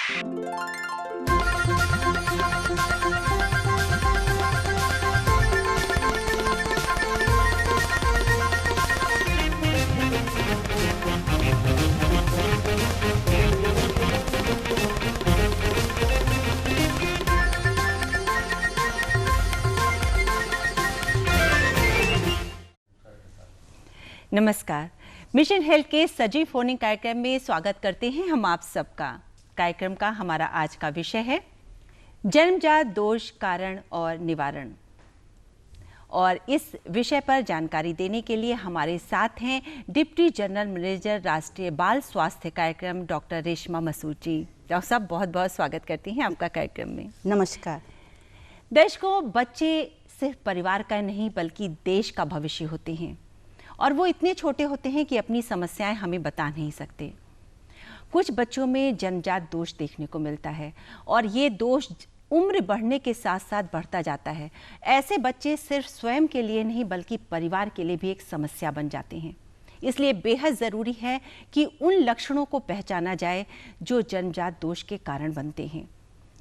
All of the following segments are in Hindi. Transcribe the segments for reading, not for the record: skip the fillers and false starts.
नमस्कार। मिशन हेल्थ के सजीव फोनिंग कार्यक्रम में स्वागत करते हैं हम आप सबका। कार्यक्रम का हमारा आज का विषय है जन्मजात दोष, कारण और निवारण। और इस विषय पर जानकारी देने के लिए हमारे साथ हैं डिप्टी जनरल मैनेजर राष्ट्रीय बाल स्वास्थ्य कार्यक्रम डॉक्टर रेशमा मसूद जी। डॉक्टर साहब, बहुत बहुत स्वागत करती हैं आपका कार्यक्रम में। नमस्कार। दर्शकों, बच्चे सिर्फ परिवार का नहीं बल्कि देश का भविष्य होते हैं और वो इतने छोटे होते हैं कि अपनी समस्याएं हमें बता नहीं सकते। कुछ बच्चों में जन्मजात दोष देखने को मिलता है और ये दोष उम्र बढ़ने के साथ साथ बढ़ता जाता है। ऐसे बच्चे सिर्फ स्वयं के लिए नहीं बल्कि परिवार के लिए भी एक समस्या बन जाते हैं। इसलिए बेहद ज़रूरी है कि उन लक्षणों को पहचाना जाए जो जन्मजात दोष के कारण बनते हैं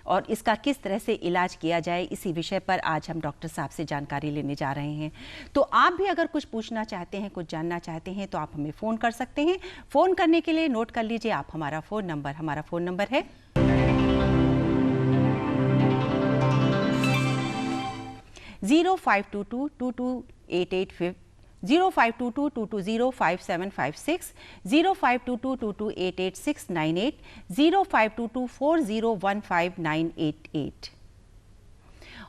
और इसका किस तरह से इलाज किया जाए, इसी विषय पर आज हम डॉक्टर साहब से जानकारी लेने जा रहे हैं। तो आप भी अगर कुछ पूछना चाहते हैं, कुछ जानना चाहते हैं तो आप हमें फ़ोन कर सकते हैं। फ़ोन करने के लिए नोट कर लीजिए आप हमारा फ़ोन नंबर है 0522228855 0522220756, 0522228868, 0522401598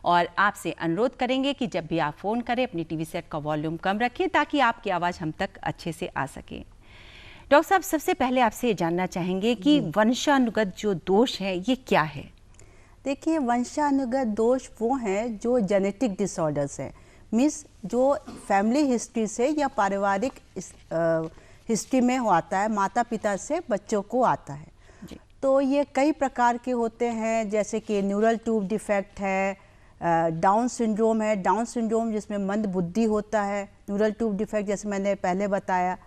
और आपसे अनुरोध करेंगे कि जब भी आप फ़ोन करें अपनी टीवी सेट का वॉल्यूम कम रखें ताकि आपकी आवाज़ हम तक अच्छे से आ सके। डॉक्टर साहब, सबसे पहले आपसे ये जानना चाहेंगे कि वंशानुगत जो दोष है ये क्या है? देखिए, वंशानुगत दोष वो हैं जो जेनेटिक डिसऑर्डर्स हैं, मीन्स जो फैमिली हिस्ट्री से या पारिवारिक हिस्ट्री में आता है, माता पिता से बच्चों को आता है जी। तो ये कई प्रकार के होते हैं, जैसे कि न्यूरल ट्यूब डिफेक्ट है, डाउन सिंड्रोम है। डाउन सिंड्रोम जिसमें मंद बुद्धि होता है। न्यूरल ट्यूब डिफेक्ट जैसे मैंने पहले बताया,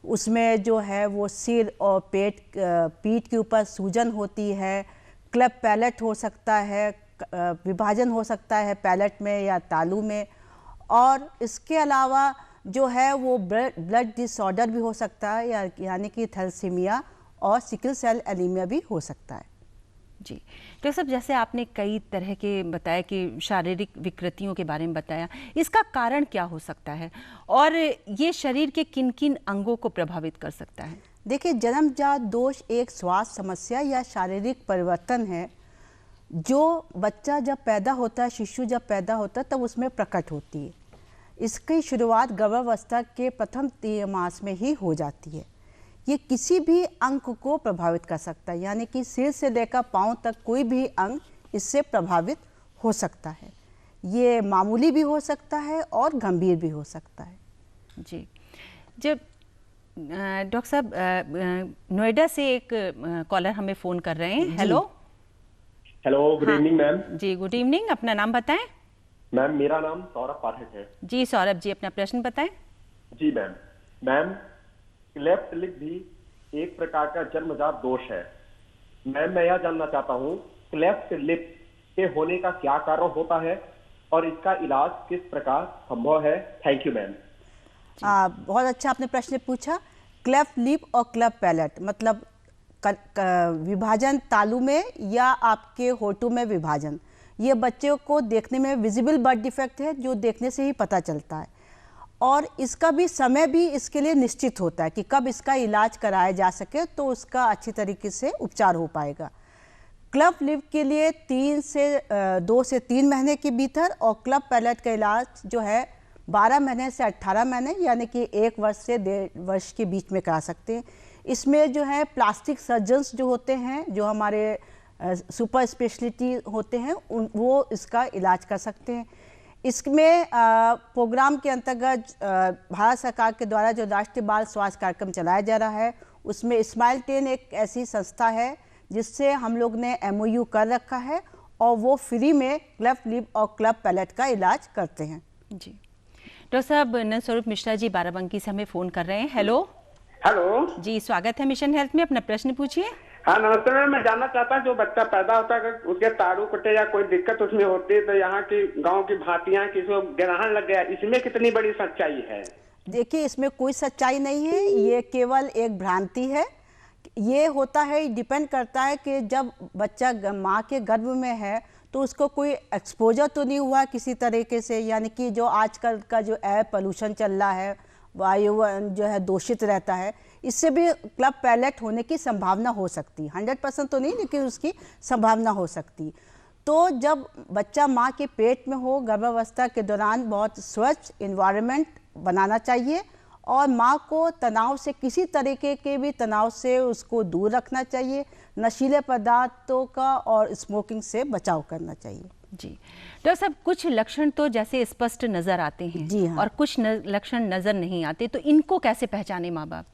उसमें जो है वो सिर और पीठ के ऊपर सूजन होती है। क्लेफ्ट पैलेट हो सकता है, विभाजन हो सकता है पैलेट में या तालू में। और इसके अलावा जो है वो ब्लड डिसऑर्डर भी हो सकता है, यानी कि थैलेसीमिया और सिकल सेल एनीमिया भी हो सकता है जी। तो सब जैसे आपने कई तरह के बताया कि शारीरिक विकृतियों के बारे में बताया, इसका कारण क्या हो सकता है और ये शरीर के किन किन अंगों को प्रभावित कर सकता है? देखिए, जन्मजात दोष एक स्वास्थ्य समस्या या शारीरिक परिवर्तन है जो बच्चा जब पैदा होता है, शिशु जब पैदा होता है तब उसमें प्रकट होती है। इसकी शुरुआत गर्भावस्था के प्रथम त्रैमास में ही हो जाती है। ये किसी भी अंग को प्रभावित कर सकता है, यानी कि सिर से लेकर पांव तक कोई भी अंग इससे प्रभावित हो सकता है। ये मामूली भी हो सकता है और गंभीर भी हो सकता है जी। जब डॉक्टर साहब, नोएडा से एक कॉलर हमें फ़ोन कर रहे हैं। Hello, good evening ma'am. जी, गुड इवनिंग। अपना नाम बताएं। मैम, मेरा नाम सौरभ पाठक है। जी सौरभ जी, अपना प्रश्न बताएं। जी मैम, क्लेफ्ट लिप भी एक प्रकार का जन्मजात दोष है। मैम, मैं यह जानना चाहता हूँ क्लेफ्ट लिप के होने का क्या कारण होता है और इसका इलाज किस प्रकार संभव है? Thank you ma'am. बहुत अच्छा आपने प्रश्न पूछा। क्लेफ्ट लिप और क्लेफ्ट पैलेट मतलब विभाजन तालू में या आपके होठों में विभाजन, ये बच्चों को देखने में विजिबल बर्थ डिफेक्ट है जो देखने से ही पता चलता है और इसका भी समय भी इसके लिए निश्चित होता है कि कब इसका इलाज कराया जा सके तो उसका अच्छी तरीके से उपचार हो पाएगा। क्लेफ्ट लिप के लिए 2 से 3 महीने के भीतर और क्लेफ्ट पैलेट का इलाज जो है 12 महीने से 18 महीने यानी कि 1 वर्ष से 1.5 वर्ष के बीच में करा सकते हैं। इसमें जो है प्लास्टिक सर्जन्स जो होते हैं, जो हमारे सुपर स्पेशलिटी होते हैं, वो इसका इलाज कर सकते हैं। इसमें प्रोग्राम के अंतर्गत भारत सरकार के द्वारा जो राष्ट्रीय बाल स्वास्थ्य कार्यक्रम चलाया जा रहा है उसमें स्माइल 10 एक ऐसी संस्था है जिससे हम लोग ने MOU कर रखा है और वो फ्री में क्लेफ्ट लिप और क्लेफ्ट पैलेट का इलाज करते हैं जी। डॉक्टर साहब, नंदस्वरूप मिश्रा जी बाराबंकी से हमें फ़ोन कर रहे हैं। हेलो हेलो जी, स्वागत है मिशन हेल्थ में। अपना प्रश्न पूछिए। हाँ नमस्ते मैम, मैं जानना चाहता हूँ जो बच्चा पैदा होता है अगर उसके तारू कटे या कोई दिक्कत उसमें होती है तो यहाँ की गांव की भांतियाँ किसी को ग्रहण लग गया, इसमें कितनी बड़ी सच्चाई है? देखिए, इसमें कोई सच्चाई नहीं है, ये केवल एक भ्रांति है। ये होता है, डिपेंड करता है कि जब बच्चा माँ के गर्भ में है तो उसको कोई एक्सपोजर तो नहीं हुआ किसी तरीके से, यानी कि जो आजकल का जो एयर पोल्यूशन चल रहा है, वायु जो है दूषित रहता है, इससे भी क्लब पैलेट होने की संभावना हो सकती, 100% तो नहीं लेकिन उसकी संभावना हो सकती। तो जब बच्चा माँ के पेट में हो, गर्भावस्था के दौरान बहुत स्वच्छ इन्वायरमेंट बनाना चाहिए और माँ को तनाव से, किसी तरीके के भी तनाव से उसको दूर रखना चाहिए, नशीले पदार्थों का और स्मोकिंग से बचाव करना चाहिए। जी डॉक्टर साहब, कुछ लक्षण तो जैसे स्पष्ट नजर आते हैं जी हाँ। और कुछ लक्षण नजर नहीं आते, तो इनको कैसे पहचाने माँ बाप?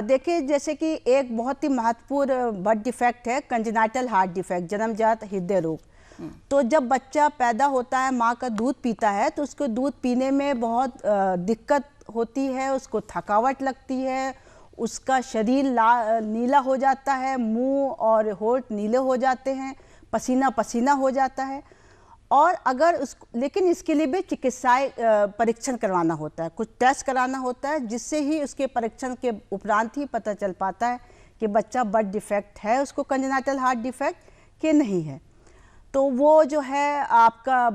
देखिए, जैसे कि एक बहुत ही महत्वपूर्ण बर्थ डिफेक्ट है कंजेनाइटल हार्ट डिफेक्ट, जन्मजात हृदय रोग। तो जब बच्चा पैदा होता है, माँ का दूध पीता है तो उसको दूध पीने में बहुत दिक्कत होती है, उसको थकावट लगती है, उसका शरीर नीला हो जाता है, मुंह और होंठ नीले हो जाते हैं, पसीना पसीना हो जाता है। और अगर लेकिन इसके लिए भी चिकित्साई परीक्षण करवाना होता है, कुछ टेस्ट कराना होता है, जिससे ही उसके परीक्षण के उपरांत ही पता चल पाता है कि बच्चा बर्थ डिफेक्ट है, उसको कंजेनाइटल हार्ट डिफेक्ट कि नहीं है। तो वो जो है आपका,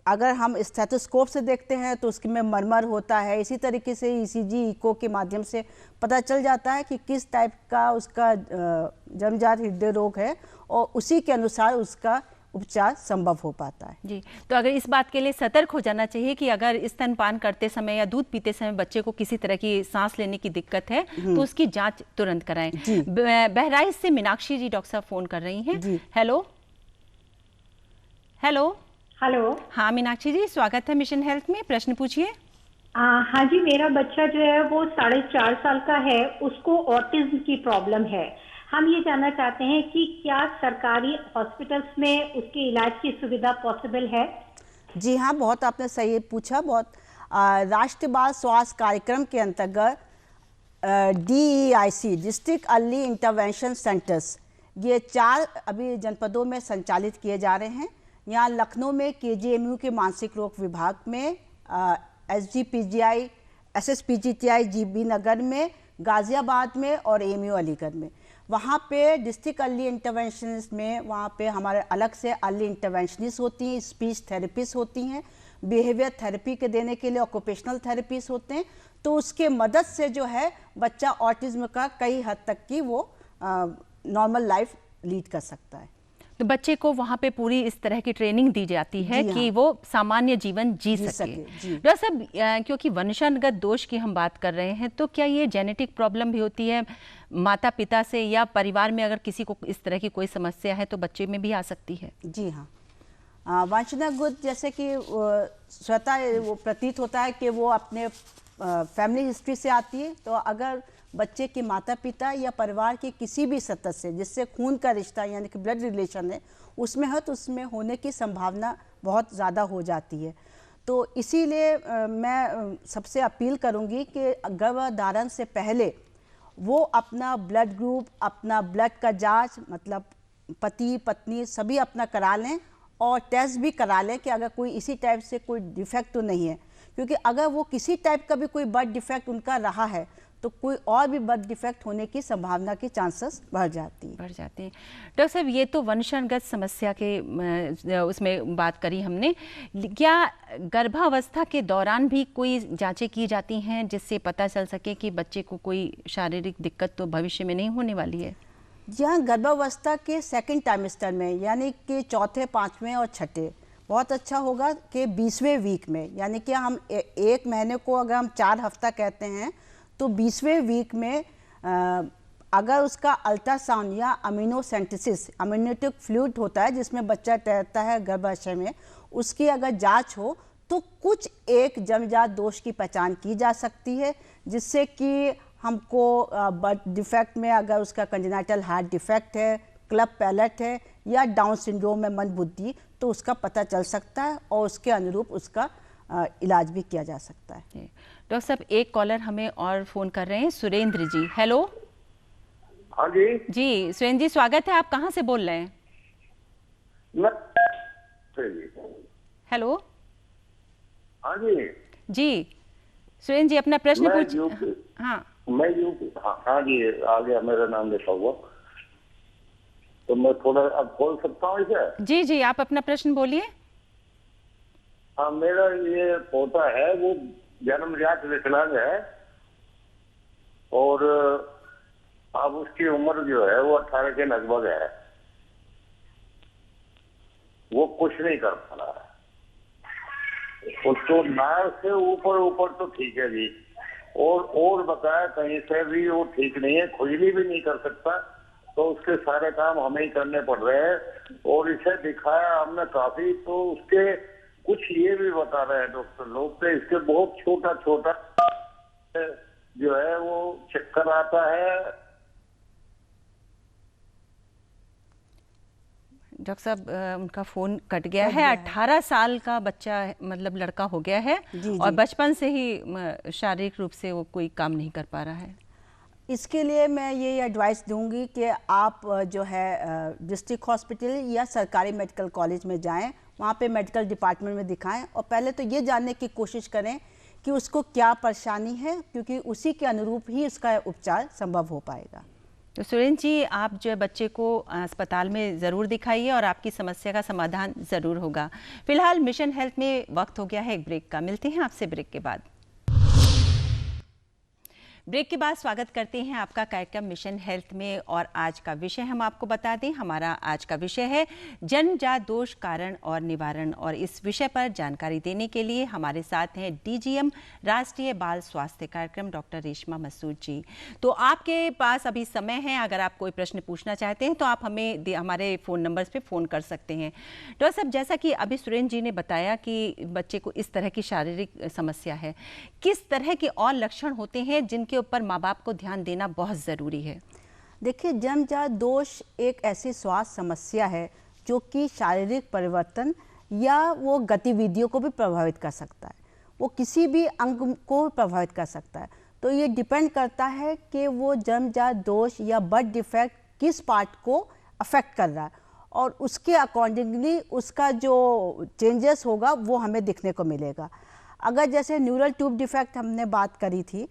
अगर हम स्टेथोस्कोप से देखते हैं तो उसके में मरमर होता है, इसी तरीके से ईसीजी, इको के माध्यम से पता चल जाता है कि किस टाइप का उसका जन्मजात हृदय रोग है और उसी के अनुसार उसका उपचार संभव हो पाता है। जी, तो अगर इस बात के लिए सतर्क हो जाना चाहिए कि अगर स्तनपान करते समय या दूध पीते समय बच्चे को किसी तरह की सांस लेने की दिक्कत है तो उसकी जांच तुरंत कराएं। बहराइच से मीनाक्षी जी डॉक्टर साहब फोन कर रही हैं। Hello hello hello. हाँ मीनाक्षी जी, स्वागत है मिशन हेल्थ में, प्रश्न पूछिए। हाँ जी, मेरा बच्चा जो है वो 4.5 साल का है, उसको ऑटिज्म की प्रॉब्लम है। हम ये जानना चाहते हैं कि क्या सरकारी हॉस्पिटल्स में उसके इलाज की सुविधा पॉसिबल है? जी हाँ, बहुत आपने सही पूछा। बहुत राष्ट्रीय बाल स्वास्थ्य कार्यक्रम के अंतर्गत DEIC, district early intervention centres, ये 4 अभी जनपदों में संचालित किए जा रहे हैं। यहाँ लखनऊ में KGMU के मानसिक रोग विभाग में, SGPGI SSPGTI GB नगर में, गाजियाबाद में और AMU अलीगढ़ में। वहाँ पे डिस्ट्रिक्ट अर्ली इंटरवेंशनिस्ट में, वहाँ पे हमारे अलग से अर्ली इंटरवेंशनिस्ट होती हैं, स्पीच थेरेपिस्ट होती हैं, बिहेवियर थेरेपी के देने के लिए ऑक्यूपेशनल थेरेपिस्ट होते हैं। तो उसके मदद से जो है बच्चा ऑटिज्म का कई हद तक की वो नॉर्मल लाइफ लीड कर सकता है। तो बच्चे को वहाँ पे पूरी इस तरह की ट्रेनिंग दी जाती है कि वो सामान्य जीवन जी सके। डॉक्टर साहब, क्योंकि वंशानुगत दोष की हम बात कर रहे हैं, तो क्या ये जेनेटिक प्रॉब्लम भी होती है माता पिता से, या परिवार में अगर किसी को इस तरह की कोई समस्या है तो बच्चे में भी आ सकती है? जी हाँ, वंशानुगत जैसे कि स्वतः वो प्रतीत होता है कि वो अपने फैमिली हिस्ट्री से आती है। तो अगर बच्चे के माता पिता या परिवार के किसी भी सदस्य जिससे खून का रिश्ता यानी कि ब्लड रिलेशन है उसमें हो, तो उसमें होने की संभावना बहुत ज़्यादा हो जाती है। तो इसीलिए मैं सबसे अपील करूंगी कि गर्भधारण से पहले वो अपना ब्लड ग्रुप, अपना ब्लड का जांच, मतलब पति पत्नी सभी अपना करा लें और टेस्ट भी करा लें कि अगर कोई इसी टाइप से कोई डिफेक्ट तो नहीं है। क्योंकि अगर वो किसी टाइप का भी कोई बर्थ डिफेक्ट उनका रहा है तो कोई और भी बर्थ डिफेक्ट होने की संभावना की चांसेस बढ़ जाते हैं। डॉक्टर साहब, ये तो वंशानुगत समस्या के उसमें बात करी हमने। क्या गर्भावस्था के दौरान भी कोई जांचें की जाती हैं जिससे पता चल सके कि बच्चे को कोई शारीरिक दिक्कत तो भविष्य में नहीं होने वाली है? यहाँ गर्भावस्था के सेकेंड टाइमेस्टर में, यानी कि चौथे, 5वें और 6ठे, बहुत अच्छा होगा कि 20वें वीक में, यानी कि हम एक महीने को अगर हम 4 हफ्ता कहते हैं तो 20वें वीक में अगर उसका अल्ट्रासाउंड या अमीनोसेंटेसिस, अम्नियोटिक फ्लूइड होता है जिसमें बच्चा तैरता है गर्भाशय में, उसकी अगर जांच हो तो कुछ एक जन्मजात दोष की पहचान की जा सकती है, जिससे कि हमको बर्थ डिफेक्ट में अगर उसका कंजेनाइटल हार्ट डिफेक्ट है, क्लब पैलेट है या डाउन सिंड्रोम में मंदबुद्धि, तो उसका पता चल सकता है और उसके अनुरूप उसका इलाज भी किया जा सकता है। डॉक्टर साहब, एक कॉलर हमें और फोन कर रहे हैं, सुरेंद्र जी। हेलो हाँ जी। जी सुरेंद्र जी, स्वागत है। आप कहाँ से बोल रहे हैं? हेलो। हाँ जी जी सुरेंद्र जी, अपना प्रश्न मैं पूछ। यूपी। हाँ मैं यूपी। हाँ जी, आ गया मेरा नाम लिखा हुआ, तो मैं थोड़ा अब बोल सकता हूँ इसे? जी जी, आप अपना प्रश्न बोलिए। हाँ, मेरा ये पोता है, वो जन्मजात विकलांग है और अब उसकी उम्र जो है वो 18 के लगभग है। वो कुछ नहीं कर पा रहा है। उसको नाक से ऊपर ऊपर तो ठीक है जी, और बताया कहीं से भी वो ठीक नहीं है, खुजली भी नहीं कर सकता, तो उसके सारे काम हमें ही करने पड़ रहे हैं। और इसे दिखाया हमने काफी, तो उसके कुछ ये भी बता रहे हैं डॉक्टर लोग कि इसके बहुत छोटा छोटा जो है वो चक्कर आता है। डॉक्टर साहब, उनका फ़ोन कट गया है। 18 साल का बच्चा मतलब लड़का हो गया है और बचपन से ही शारीरिक रूप से वो कोई काम नहीं कर पा रहा है। इसके लिए मैं ये एडवाइस दूंगी कि आप जो है डिस्ट्रिक्ट हॉस्पिटल या सरकारी मेडिकल कॉलेज में जाएं, वहाँ पे मेडिकल डिपार्टमेंट में दिखाएं और पहले तो ये जानने की कोशिश करें कि उसको क्या परेशानी है, क्योंकि उसी के अनुरूप ही उसका उपचार संभव हो पाएगा। तो सुरेंद्र जी, आप जो है बच्चे को अस्पताल में ज़रूर दिखाइए और आपकी समस्या का समाधान ज़रूर होगा। फिलहाल मिशन हेल्थ में वक्त हो गया है एक ब्रेक का। मिलते हैं आपसे ब्रेक के बाद। ब्रेक के बाद स्वागत करते हैं आपका कार्यक्रम मिशन हेल्थ में। और आज का विषय हम आपको बता दें, हमारा आज का विषय है जन्मजात दोष कारण और निवारण। और इस विषय पर जानकारी देने के लिए हमारे साथ हैं डीजीएम राष्ट्रीय बाल स्वास्थ्य कार्यक्रम डॉक्टर रेशमा मसूद जी। तो आपके पास अभी समय है, अगर आप कोई प्रश्न पूछना चाहते हैं तो आप हमें हमारे फ़ोन नंबर्स पे फ़ोन कर सकते हैं। डॉक्टर साहब, जैसा कि अभी सुरेंद्र जी ने बताया कि बच्चे को इस तरह की शारीरिक समस्या है, किस तरह के और लक्षण होते हैं जिनके ऊपर माँ बाप को ध्यान देना बहुत ज़रूरी है? देखिए, जन्मजात दोष एक ऐसी स्वास्थ्य समस्या है जो कि शारीरिक परिवर्तन या वो गतिविधियों को भी प्रभावित कर सकता है, वो किसी भी अंग को प्रभावित कर सकता है। तो ये डिपेंड करता है कि वो जन्मजात दोष या बर्थ डिफेक्ट किस पार्ट को अफेक्ट कर रहा है और उसके अकॉर्डिंगली उसका जो चेंजेस होगा वो हमें दिखने को मिलेगा। अगर जैसे न्यूरल ट्यूब डिफेक्ट हमने बात करी थी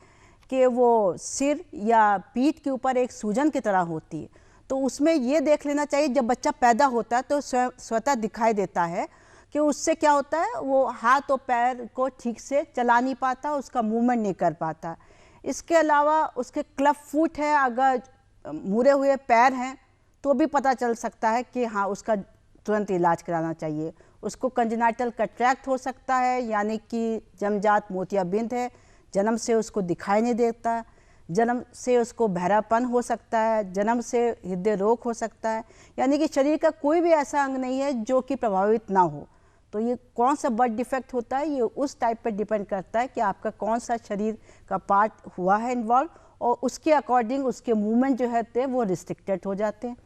कि वो सिर या पीठ के ऊपर एक सूजन की तरह होती है, तो उसमें ये देख लेना चाहिए जब बच्चा पैदा होता है तो स्वतः दिखाई देता है कि उससे क्या होता है, वो हाथ और पैर को ठीक से चला नहीं पाता, उसका मूवमेंट नहीं कर पाता। इसके अलावा उसके क्लब फुट है, अगर मुड़े हुए पैर हैं तो भी पता चल सकता है कि हाँ, उसका तुरंत इलाज कराना चाहिए। उसको कंजेनाइटल कैटरैक्ट हो सकता है, यानी कि जन्मजात मोतियाबिंद है, जन्म से उसको दिखाई नहीं देता, जन्म से उसको बहरापन हो सकता है, जन्म से हृदय रोग हो सकता है, यानी कि शरीर का कोई भी ऐसा अंग नहीं है जो कि प्रभावित ना हो। तो ये कौन सा बर्थ डिफेक्ट होता है, ये उस टाइप पर डिपेंड करता है कि आपका कौन सा शरीर का पार्ट हुआ है इन्वॉल्व, और उसके अकॉर्डिंग उसके मूवमेंट जो है वो रिस्ट्रिक्टेड हो जाते हैं।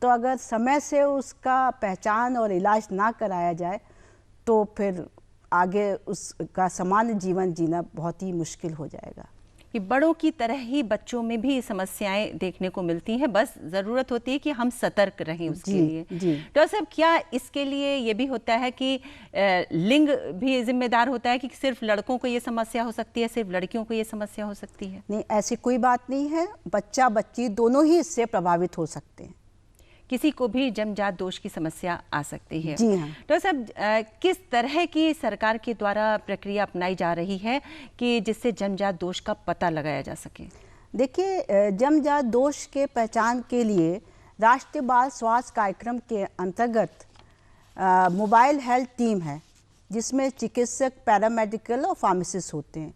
तो अगर समय से उसका पहचान और इलाज ना कराया जाए तो फिर आगे उसका सामान्य जीवन जीना बहुत ही मुश्किल हो जाएगा। कि बड़ों की तरह ही बच्चों में भी समस्याएं देखने को मिलती हैं, बस ज़रूरत होती है कि हम सतर्क रहें उसके लिए। डॉक्टर साहब, क्या इसके लिए ये भी होता है कि लिंग भी जिम्मेदार होता है कि सिर्फ लड़कों को ये समस्या हो सकती है, सिर्फ लड़कियों को ये समस्या हो सकती है? नहीं, ऐसी कोई बात नहीं है, बच्चा बच्ची दोनों ही इससे प्रभावित हो सकते हैं। किसी को भी जन्मजात दोष की समस्या आ सकती है। जी हाँ। तो साहब, किस तरह की सरकार के द्वारा प्रक्रिया अपनाई जा रही है कि जिससे जन्मजात दोष का पता लगाया जा सके? देखिए, जन्मजात दोष के पहचान के लिए राष्ट्रीय बाल स्वास्थ्य कार्यक्रम के अंतर्गत मोबाइल हेल्थ टीम है, जिसमें चिकित्सक, पैरामेडिकल और फार्मासिस्ट होते हैं,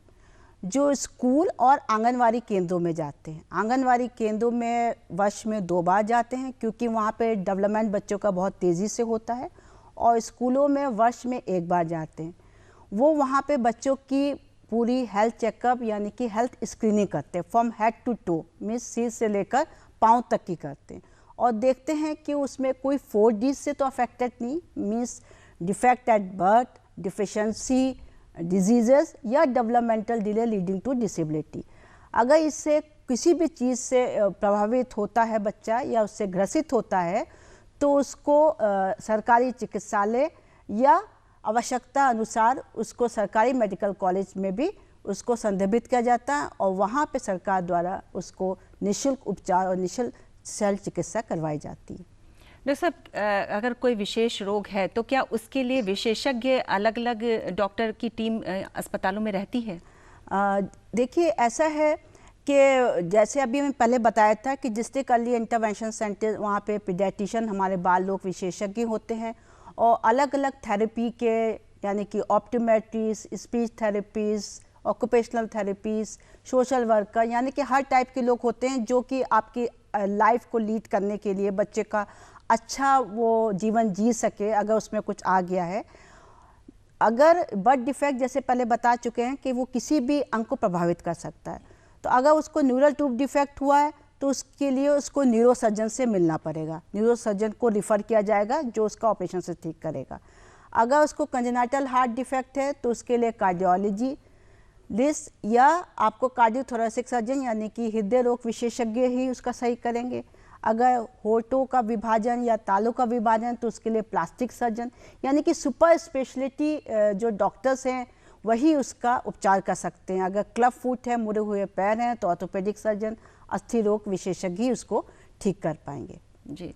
जो स्कूल और आंगनवाड़ी केंद्रों में जाते हैं। आंगनवाड़ी केंद्रों में वर्ष में 2 बार जाते हैं, क्योंकि वहाँ पे डेवलपमेंट बच्चों का बहुत तेज़ी से होता है, और स्कूलों में वर्ष में 1 बार जाते हैं। वो वहाँ पे बच्चों की पूरी हेल्थ चेकअप यानी कि हेल्थ स्क्रीनिंग करते हैं, from head to toe, means सिर से लेकर पाँव तक की करते हैं, और देखते हैं कि उसमें कोई 4D से तो अफेक्टेड नहीं, means defect at birth, deficiency, diseases या developmental delay leading to disability. अगर इससे किसी भी चीज़ से प्रभावित होता है बच्चा या उससे ग्रसित होता है तो उसको सरकारी चिकित्सालय या आवश्यकता अनुसार उसको सरकारी मेडिकल कॉलेज में भी उसको संदर्भित किया जाता है और वहाँ पे सरकार द्वारा उसको निःशुल्क उपचार और निःशुल्क शल्य चिकित्सा करवाई जाती है। डॉक्टर साहब, अगर कोई विशेष रोग है तो क्या उसके लिए विशेषज्ञ अलग अलग डॉक्टर की टीम अस्पतालों में रहती है? देखिए, ऐसा है कि जैसे अभी मैं पहले बताया था कि डिस्ट्रिक्ट अर्ली इंटरवेंशन सेंटर, वहाँ पे पीडियाट्रिशियन हमारे बाल रोग विशेषज्ञ होते हैं और अलग अलग थेरेपी के, यानी कि optometrist, speech therapies, occupational therapies, social worker, यानी कि हर टाइप के लोग होते हैं जो कि आपकी लाइफ को लीड करने के लिए बच्चे का अच्छा वो जीवन जी सके अगर उसमें कुछ आ गया है। अगर बर्थ डिफेक्ट जैसे पहले बता चुके हैं कि वो किसी भी अंग को प्रभावित कर सकता है, तो अगर उसको न्यूरल ट्यूब डिफेक्ट हुआ है तो उसके लिए उसको न्यूरोसर्जन से मिलना पड़ेगा, न्यूरोसर्जन को रिफ़र किया जाएगा जो उसका ऑपरेशन से ठीक करेगा। अगर उसको कंजेनाइटल हार्ट डिफेक्ट है तो उसके लिए कार्डियोलॉजी लिस्ट या आपको कार्डियोथोरेसिक सर्जन यानी कि हृदय रोग विशेषज्ञ ही उसका सही करेंगे। अगर होठों का विभाजन या तालू का विभाजन तो उसके लिए प्लास्टिक सर्जन, यानी कि सुपर स्पेशलिटी जो डॉक्टर्स हैं वही उसका उपचार कर सकते हैं। अगर क्लब फुट है, मुड़े हुए पैर हैं, तो ऑर्थोपेडिक सर्जन, अस्थि रोग विशेषज्ञ ही उसको ठीक कर पाएंगे। जी,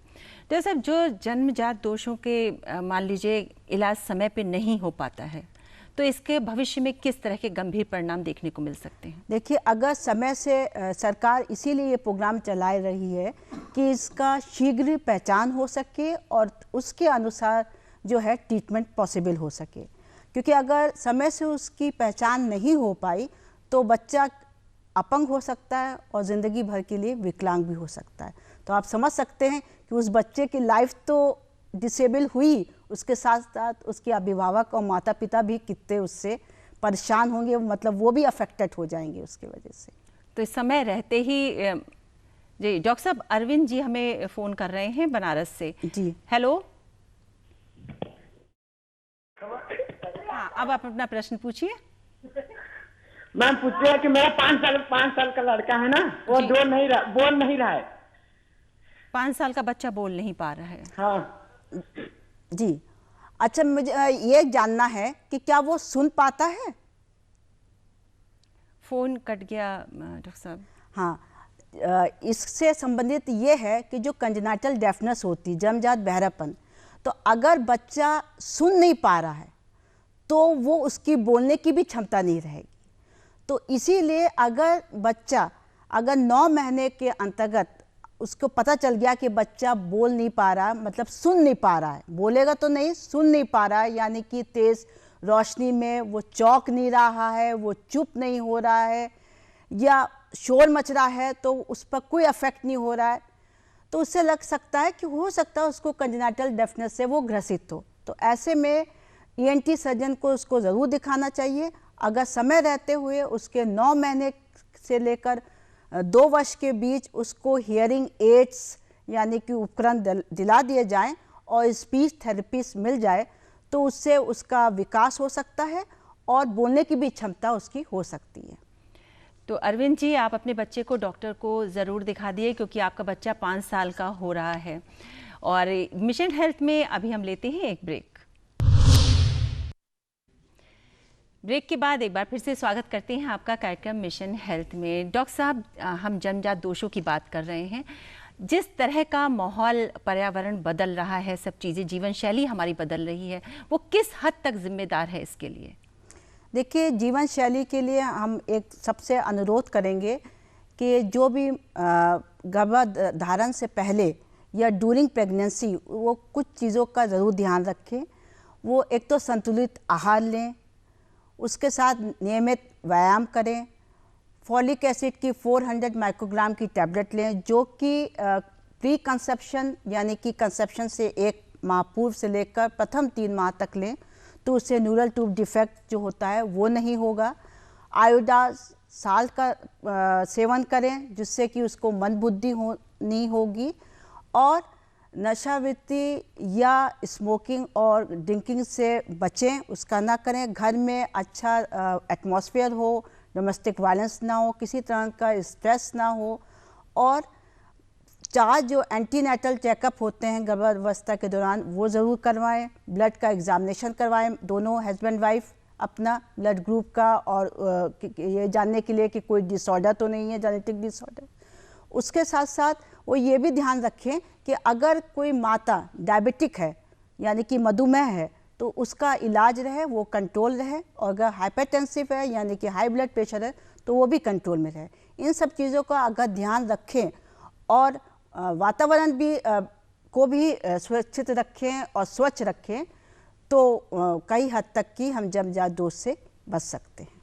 तो साहब, जो जन्मजात दोषों के मान लीजिए इलाज समय पे नहीं हो पाता है तो इसके भविष्य में किस तरह के गंभीर परिणाम देखने को मिल सकते हैं? देखिए, अगर समय से सरकार इसीलिए ये प्रोग्राम चला रही है कि इसका शीघ्र पहचान हो सके और उसके अनुसार जो है ट्रीटमेंट पॉसिबल हो सके, क्योंकि अगर समय से उसकी पहचान नहीं हो पाई तो बच्चा अपंग हो सकता है और ज़िंदगी भर के लिए विकलांग भी हो सकता है। तो आप समझ सकते हैं कि उस बच्चे की लाइफ तो डिसेबल हुई, उसके साथ साथ उसके अभिभावक और माता पिता भी कितने उससे परेशान होंगे, मतलब वो भी अफेक्टेड हो जाएंगे उसकी वजह से। तो इस समय रहते ही जी डॉक्टर साहब, अरविंद जी हमें फ़ोन कर रहे हैं बनारस से। जी, हेलो। हाँ, अब आप अपना प्रश्न पूछिए। मैम पूछते हैं कि मेरा 5 साल का लड़का है ना, वो बोल नहीं रहा है। 5 साल का बच्चा बोल नहीं पा रहा है? हाँ जी। अच्छा, मुझे ये जानना है कि क्या वो सुन पाता है? फ़ोन कट गया डॉक्टर साहब। हाँ, इससे संबंधित ये है कि जो कंजेनाइटल डेफनेस होती, जन्मजात बहरापन, तो अगर बच्चा सुन नहीं पा रहा है तो वो उसकी बोलने की भी क्षमता नहीं रहेगी। तो इसीलिए अगर 9 महीने के अंतर्गत उसको पता चल गया कि बच्चा बोल नहीं पा रहा, मतलब सुन नहीं पा रहा है, बोलेगा तो नहीं, सुन नहीं पा रहा है, यानी कि तेज़ रोशनी में वो चौंक नहीं रहा है, वो चुप नहीं हो रहा है या शोर मच रहा है तो उस पर कोई अफेक्ट नहीं हो रहा है, तो उससे लग सकता है कि हो सकता है उसको कंजेनाइटल डेफनेस से वो ग्रसित हो। तो ऐसे में ENT सर्जन को उसको ज़रूर दिखाना चाहिए। अगर समय रहते हुए उसके 9 महीने से लेकर 2 वर्ष के बीच उसको हियरिंग एड्स यानी कि उपकरण दिला दिए जाएं और स्पीच थेरेपिस्ट मिल जाए तो उससे उसका विकास हो सकता है और बोलने की भी क्षमता उसकी हो सकती है। तो अरविंद जी, आप अपने बच्चे को डॉक्टर को ज़रूर दिखा दिए क्योंकि आपका बच्चा 5 साल का हो रहा है। और मिशन हेल्थ में अभी हम लेते हैं एक ब्रेक। ब्रेक के बाद एक बार फिर से स्वागत करते हैं आपका कार्यक्रम मिशन हेल्थ में। डॉक्टर साहब, हम जन्मजात दोषों की बात कर रहे हैं। जिस तरह का माहौल, पर्यावरण बदल रहा है, सब चीज़ें, जीवन शैली हमारी बदल रही है, वो किस हद तक जिम्मेदार है इसके लिए? देखिए, जीवन शैली के लिए हम एक सबसे अनुरोध करेंगे कि जो भी गर्भधारण से पहले या ड्यूरिंग प्रेगनेंसी वो कुछ चीज़ों का ज़रूर ध्यान रखें। वो एक तो संतुलित आहार लें, उसके साथ नियमित व्यायाम करें, फॉलिक एसिड की 400 माइक्रोग्राम की टैबलेट लें जो कि प्री कंसेप्शन यानी कि कंसेप्शन से 1 माह पूर्व से लेकर प्रथम 3 माह तक लें, तो उससे न्यूरल ट्यूब डिफेक्ट जो होता है वो नहीं होगा। आयोडाज साल्ट का सेवन करें जिससे कि उसको मंदबुद्धि नहीं होगी और नशावृत्ति या स्मोकिंग और ड्रिंकिंग से बचें, उसका ना करें। घर में अच्छा एटमॉस्फेयर हो, डोमेस्टिक वायलेंस ना हो, किसी तरह का स्ट्रेस ना हो। और 4 जो एंटीनेटल चेकअप होते हैं गर्भावस्था के दौरान वो ज़रूर करवाएं। ब्लड का एग्जामिनेशन करवाएं, दोनों हस्बैंड वाइफ अपना ब्लड ग्रुप का, और ये जानने के लिए कि कोई डिसऑर्डर तो नहीं है, जेनेटिक डिसऑर्डर। उसके साथ साथ वो ये भी ध्यान रखें कि अगर कोई माता डायबिटिक है यानी कि मधुमेह है तो उसका इलाज रहे, वो कंट्रोल रहे, और अगर हाइपरटेंसिव है यानी कि हाई ब्लड प्रेशर है तो वो भी कंट्रोल में रहे। इन सब चीज़ों का अगर ध्यान रखें और वातावरण भी को भी सुरक्षित रखें और स्वच्छ रखें तो कई हद तक की हम जन्मजात दोष से बच सकते हैं।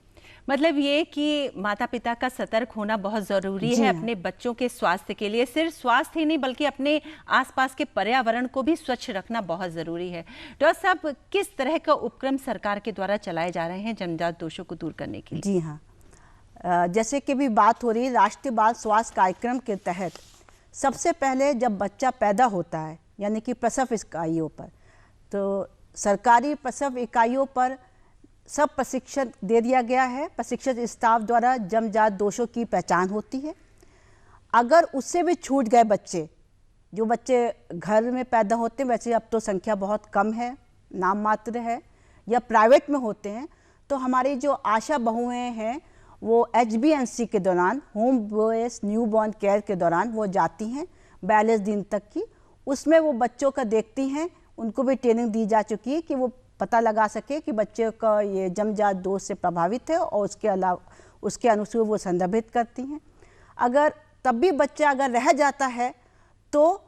मतलब ये कि माता पिता का सतर्क होना बहुत ज़रूरी है अपने बच्चों के स्वास्थ्य के लिए। सिर्फ स्वास्थ्य ही नहीं बल्कि अपने आसपास के पर्यावरण को भी स्वच्छ रखना बहुत ज़रूरी है। डॉक्टर साहब, किस तरह का उपक्रम सरकार के द्वारा चलाए जा रहे हैं जन्मजात दोषों को दूर करने के लिए? जी हाँ, जैसे कि भी बात हो रही है, राष्ट्रीय बाल स्वास्थ्य कार्यक्रम के तहत सबसे पहले जब बच्चा पैदा होता है यानी कि प्रसव इकाइयों पर, तो सरकारी प्रसव इकाइयों पर सब प्रशिक्षण दे दिया गया है। प्रशिक्षित स्टाफ द्वारा जन्मजात दोषों की पहचान होती है। अगर उससे भी छूट गए बच्चे, जो बच्चे घर में पैदा होते हैं, वैसे अब तो संख्या बहुत कम है, नाम मात्र है, या प्राइवेट में होते हैं, तो हमारी जो आशा बहुएं हैं वो HBNC के दौरान, होम बेस्ड न्यूबॉर्न केयर के दौरान वो जाती हैं 42 दिन तक की। उसमें वो बच्चों का देखती हैं, उनको भी ट्रेनिंग दी जा चुकी है कि वो पता लगा सके कि बच्चे का ये जन्मजात दोष से प्रभावित है, और उसके अलावा उसके अनुसार वो संदर्भित करती हैं। अगर तब भी बच्चा अगर रह जाता है तो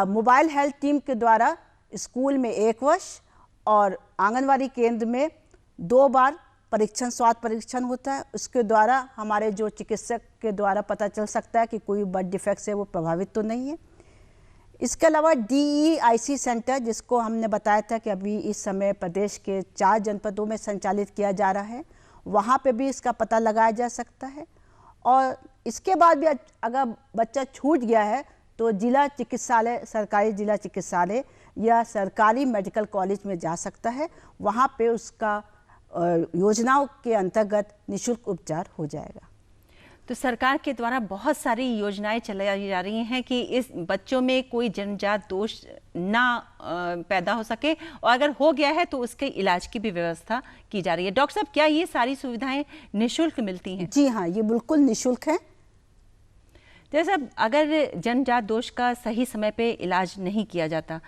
मोबाइल हेल्थ टीम के द्वारा स्कूल में 1 वर्ष और आंगनवाड़ी केंद्र में 2 बार परीक्षण, स्वास्थ्य परीक्षण होता है। उसके द्वारा हमारे जो चिकित्सक के द्वारा पता चल सकता है कि कोई बर्थ डिफेक्ट से वो प्रभावित तो नहीं है। इसके अलावा DEIC सेंटर, जिसको हमने बताया था कि अभी इस समय प्रदेश के 4 जनपदों में संचालित किया जा रहा है, वहाँ पे भी इसका पता लगाया जा सकता है। और इसके बाद भी अगर बच्चा छूट गया है तो जिला चिकित्सालय, सरकारी जिला चिकित्सालय या सरकारी मेडिकल कॉलेज में जा सकता है। वहाँ पे उसका योजनाओं के अंतर्गत निःशुल्क उपचार हो जाएगा। तो सरकार के द्वारा बहुत सारी योजनाएं चलाई जा रही हैं कि इस बच्चों में कोई जन्मजात दोष ना पैदा हो सके, और अगर हो गया है तो उसके इलाज की भी व्यवस्था की जा रही है। डॉक्टर साहब, क्या ये सारी सुविधाएं निःशुल्क मिलती हैं? जी हाँ, ये बिल्कुल निःशुल्क है। जैसे अगर जन्मजात दोष का सही समय पे इलाज नहीं किया जाता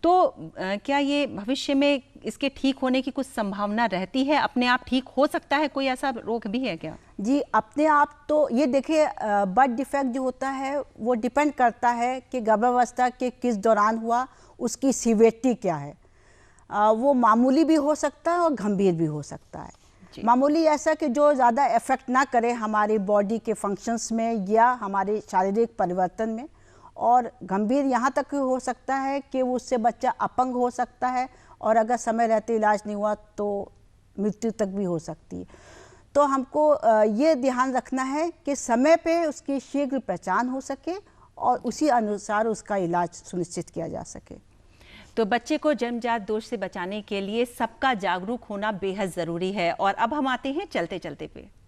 तो क्या ये भविष्य में इसके ठीक होने की कुछ संभावना रहती है? अपने आप ठीक हो सकता है? कोई ऐसा रोग भी है क्या? जी, अपने आप तो ये देखिए, बर्थ डिफेक्ट जो होता है वो डिपेंड करता है कि गर्भावस्था के किस दौरान हुआ, उसकी सीवियरिटी क्या है। वो मामूली भी हो सकता है और गंभीर भी हो सकता है। मामूली ऐसा कि जो ज़्यादा इफेक्ट ना करे हमारी बॉडी के फंक्शंस में या हमारे शारीरिक परिवर्तन में, और गंभीर यहाँ तक हो सकता है कि उससे बच्चा अपंग हो सकता है, और अगर समय रहते इलाज नहीं हुआ तो मृत्यु तक भी हो सकती है। तो हमको ये ध्यान रखना है कि समय पे उसकी शीघ्र पहचान हो सके और उसी अनुसार उसका इलाज सुनिश्चित किया जा सके। तो बच्चे को जन्मजात दोष से बचाने के लिए सबका जागरूक होना बेहद ज़रूरी है। और अब हम आते हैं चलते चलते पे।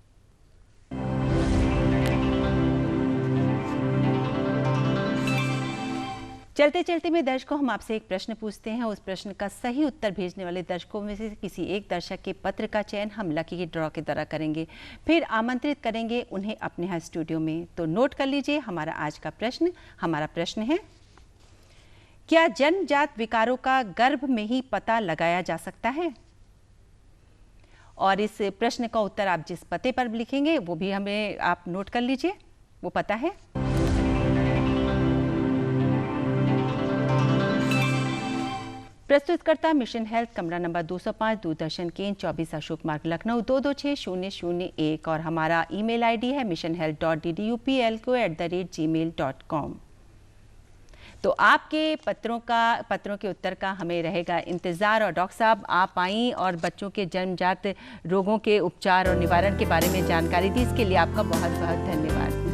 चलते चलते में दर्शकों, हम आपसे एक प्रश्न पूछते हैं। उस प्रश्न का सही उत्तर भेजने वाले दर्शकों में से किसी एक दर्शक के पत्र का चयन हम लकी ड्रॉ के द्वारा करेंगे, फिर आमंत्रित करेंगे उन्हें अपने यहाँ स्टूडियो में। तो नोट कर लीजिए हमारा आज का प्रश्न। हमारा प्रश्न है, क्या जन्मजात विकारों का गर्भ में ही पता लगाया जा सकता है? और इस प्रश्न का उत्तर आप जिस पते पर लिखेंगे वो भी हमें आप नोट कर लीजिए। वो पता है प्रस्तुतकर्ता मिशन हेल्थ, कमरा नंबर 205, दूरदर्शन केंद्र 24 अशोक मार्ग, लखनऊ 226001, और हमारा ईमेल आईडी है missionhealth.ddupl@gmail.com। तो आपके पत्रों के उत्तर का हमें रहेगा इंतज़ार। और डॉक्टर साहब, आप आई और बच्चों के जन्मजात रोगों के उपचार और निवारण के बारे में जानकारी दी, इसके लिए आपका बहुत बहुत धन्यवाद।